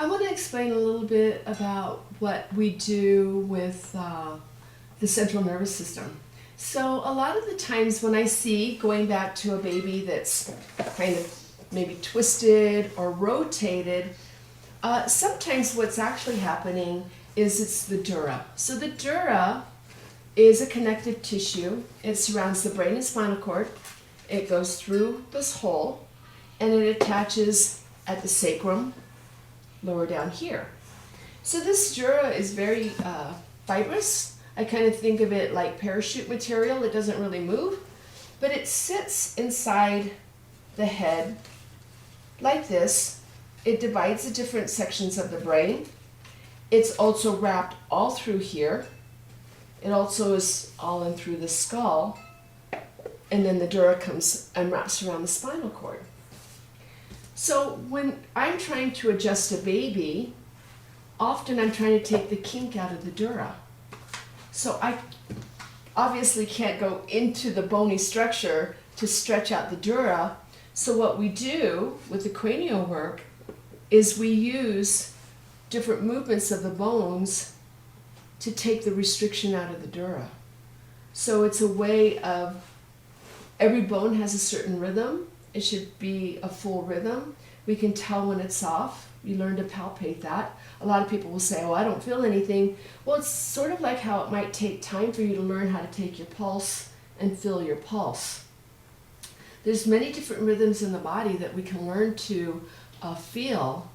I want to explain a little bit about what we do with the central nervous system. So a lot of the times when I see, going back to a baby that's kind of maybe twisted or rotated, sometimes what's actually happening is it's the dura. So the dura is a connective tissue. It surrounds the brain and spinal cord. It goes through this hole and it attaches at the sacrum, lower down here. So this dura is very fibrous. I kind of think of it like parachute material. It doesn't really move, but it sits inside the head like this. It divides the different sections of the brain. It's also wrapped all through here. It also is all in through the skull. And then the dura comes and wraps around the spinal cord. So when I'm trying to adjust a baby, often I'm trying to take the kink out of the dura. So I obviously can't go into the bony structure to stretch out the dura. So what we do with the cranial work is we use different movements of the bones to take the restriction out of the dura. So it's a way of, every bone has a certain rhythm. It should be a full rhythm. We can tell when it's off. You learn to palpate that. A lot of people will say, oh, I don't feel anything. Well, it's sort of like how it might take time for you to learn how to take your pulse and feel your pulse. There's many different rhythms in the body that we can learn to feel.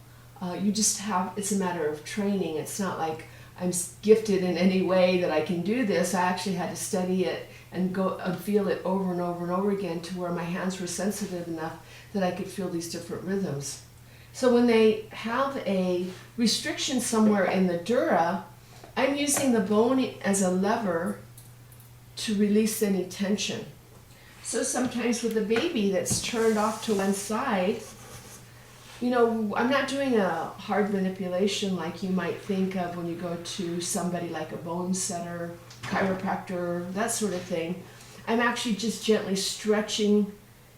You just have, it's a matter of training. It's not like I'm gifted in any way that I can do this. I actually had to study it and go and feel it over and over and over again to where my hands were sensitive enough that I could feel these different rhythms. So when they have a restriction somewhere in the dura, I'm using the bone as a lever to release any tension. So sometimes with a baby that's turned off to one side, you know, I'm not doing a hard manipulation like you might think of when you go to somebody like a bone setter, chiropractor, that sort of thing. I'm actually just gently stretching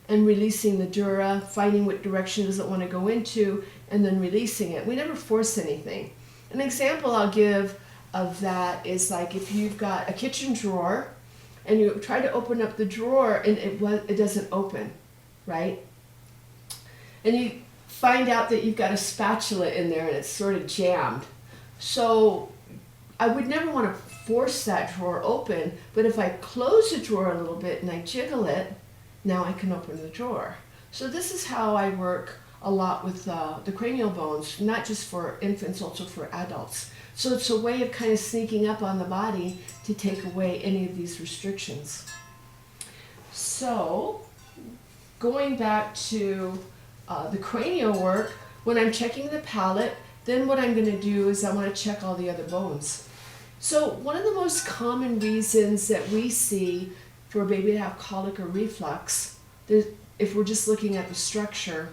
and releasing the dura, finding what direction does it want to go into, and then releasing it. We never force anything. An example I'll give of that is like if you've got a kitchen drawer and you try to open up the drawer and it doesn't open, right? And you find out that you've got a spatula in there and it's sort of jammed. So I would never want to force that drawer open, but if I close the drawer a little bit and I jiggle it, now I can open the drawer. So this is how I work a lot with the cranial bones, not just for infants, also for adults. So it's a way of kind of sneaking up on the body to take away any of these restrictions. So going back to the cranial work, when I'm checking the palate, then what I'm going to do is I want to check all the other bones. So one of the most common reasons that we see for a baby to have colic or reflux, if we're just looking at the structure,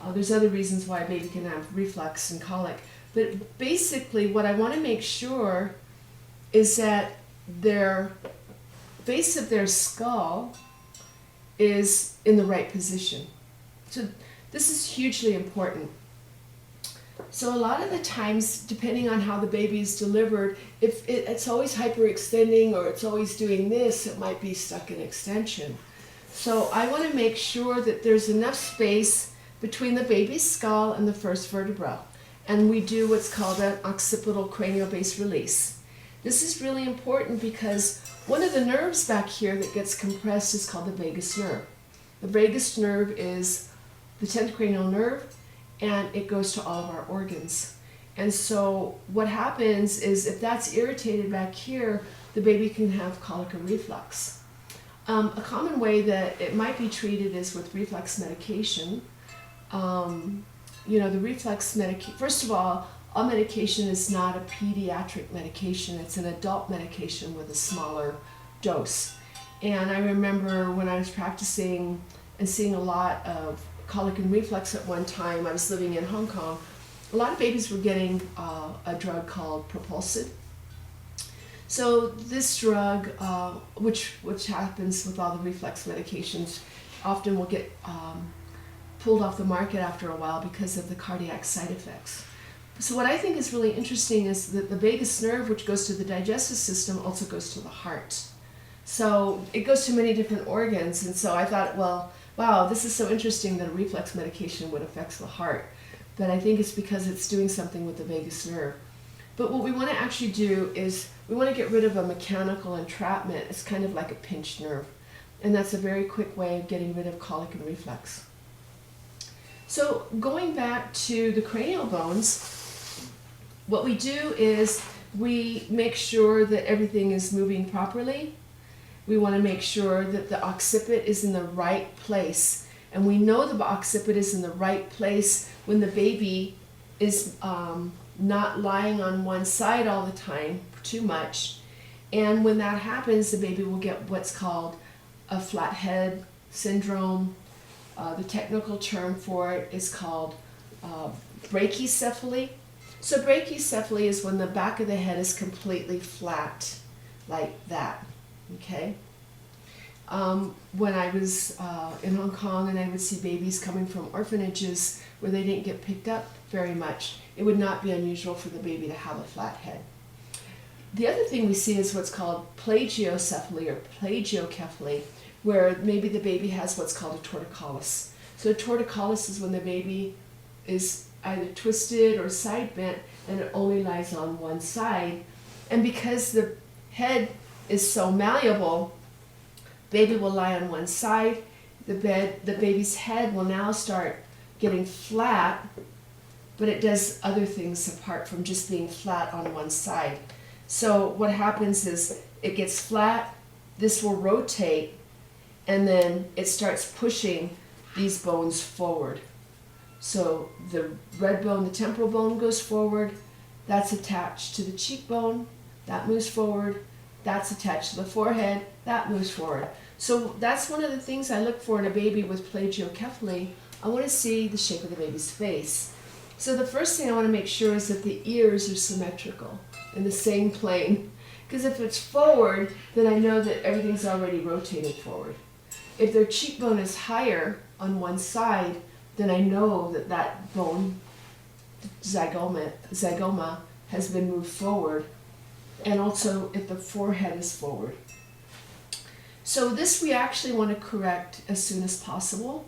there's other reasons why a baby can have reflux and colic. But basically what I want to make sure is that their base of their skull is in the right position. So this is hugely important. So a lot of the times, depending on how the baby is delivered, if it's always hyperextending or it's always doing this, it might be stuck in extension. So I want to make sure that there's enough space between the baby's skull and the first vertebra. And we do what's called an occipital cranial base release. This is really important because one of the nerves back here that gets compressed is called the vagus nerve. The vagus nerve is the 10th cranial nerve, and it goes to all of our organs. And so what happens is if that's irritated back here, the baby can have colic or reflux. A common way that it might be treated is with reflux medication. You know, the reflux medication, first of all medication is not a pediatric medication, it's an adult medication with a smaller dose. And I remember when I was practicing and seeing a lot of colic and reflux at one time, I was living in Hong Kong, a lot of babies were getting a drug called Propulsid. So this drug, which happens with all the reflux medications, often will get pulled off the market after a while because of the cardiac side effects. So what I think is really interesting is that the vagus nerve, which goes to the digestive system, also goes to the heart. So it goes to many different organs. And so I thought, well, wow, this is so interesting that a reflux medication would affect the heart. But I think it's because it's doing something with the vagus nerve. But what we want to actually do is we want to get rid of a mechanical entrapment. It's kind of like a pinched nerve. And that's a very quick way of getting rid of colic and reflux. So going back to the cranial bones, what we do is we make sure that everything is moving properly. We want to make sure that the occipit is in the right place. And we know the occipit is in the right place when the baby is not lying on one side all the time too much. And when that happens, the baby will get what's called a flat head syndrome. The technical term for it is called brachycephaly. So brachycephaly is when the back of the head is completely flat, like that, okay? When I was in Hong Kong and I would see babies coming from orphanages where they didn't get picked up very much, it would not be unusual for the baby to have a flat head. The other thing we see is what's called plagiocephaly or plagiocephaly, where maybe the baby has what's called a torticollis. So a torticollis is when the baby is either twisted or side bent and it only lies on one side. And because the head is so malleable, baby will lie on one side. The baby's head will now start getting flat, but it does other things apart from just being flat on one side. So what happens is it gets flat, this will rotate, and then it starts pushing these bones forward. So the red bone, the temporal bone goes forward, that's attached to the cheekbone, that moves forward, that's attached to the forehead, that moves forward. So that's one of the things I look for in a baby with plagiocephaly. I want to see the shape of the baby's face. So the first thing I want to make sure is that the ears are symmetrical, in the same plane. Because if it's forward, then I know that everything's already rotated forward. If their cheekbone is higher on one side, then I know that that bone, zygoma, has been moved forward. And also if the forehead is forward. So this we actually want to correct as soon as possible,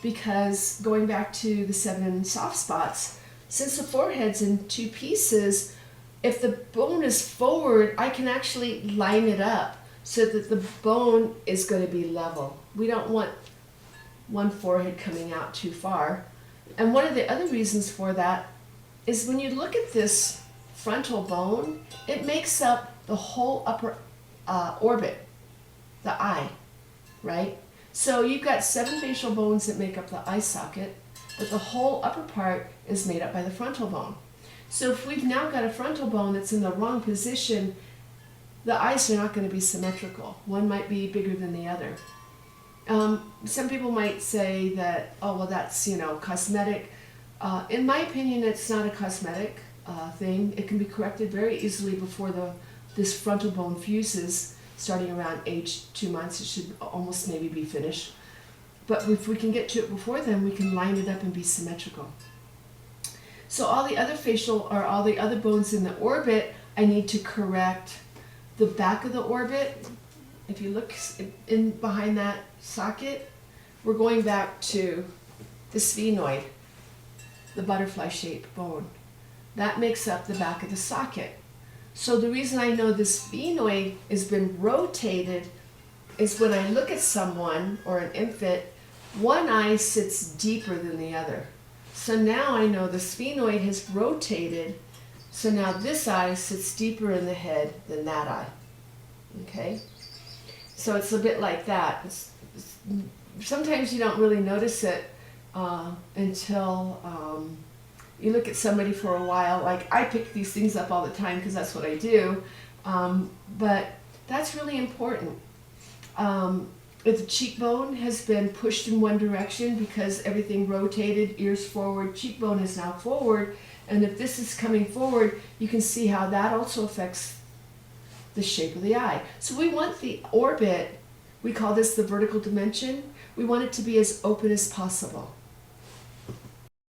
because going back to the 7 soft spots, since the forehead's in 2 pieces, if the bone is forward, I can actually line it up so that the bone is going to be level. We don't want one forehead coming out too far. And one of the other reasons for that is when you look at this frontal bone, it makes up the whole upper orbit, the eye, right? So you've got 7 facial bones that make up the eye socket, but the whole upper part is made up by the frontal bone. So if we've now got a frontal bone that's in the wrong position, the eyes are not going to be symmetrical. One might be bigger than the other. Some people might say that, oh, well, that's, cosmetic. In my opinion, it's not a cosmetic thing. It can be corrected very easily before this frontal bone fuses. Starting around age 2 months, it should almost maybe be finished. But if we can get to it before then, we can line it up and be symmetrical. So all the other bones in the orbit, I need to correct the back of the orbit. If you look in behind that socket, we're going back to the sphenoid, the butterfly-shaped bone. That makes up the back of the socket. So the reason I know this sphenoid has been rotated is when I look at someone or an infant, one eye sits deeper than the other. So now I know the sphenoid has rotated, so now this eye sits deeper in the head than that eye. Okay? So it's a bit like that. Sometimes you don't really notice it until you look at somebody for a while. Like I pick these things up all the time because that's what I do. But that's really important. If the cheekbone has been pushed in one direction because everything rotated, ears forward, cheekbone is now forward, and if this is coming forward, you can see how that also affects the shape of the eye. So we want the orbit, we call this the vertical dimension, we want it to be as open as possible.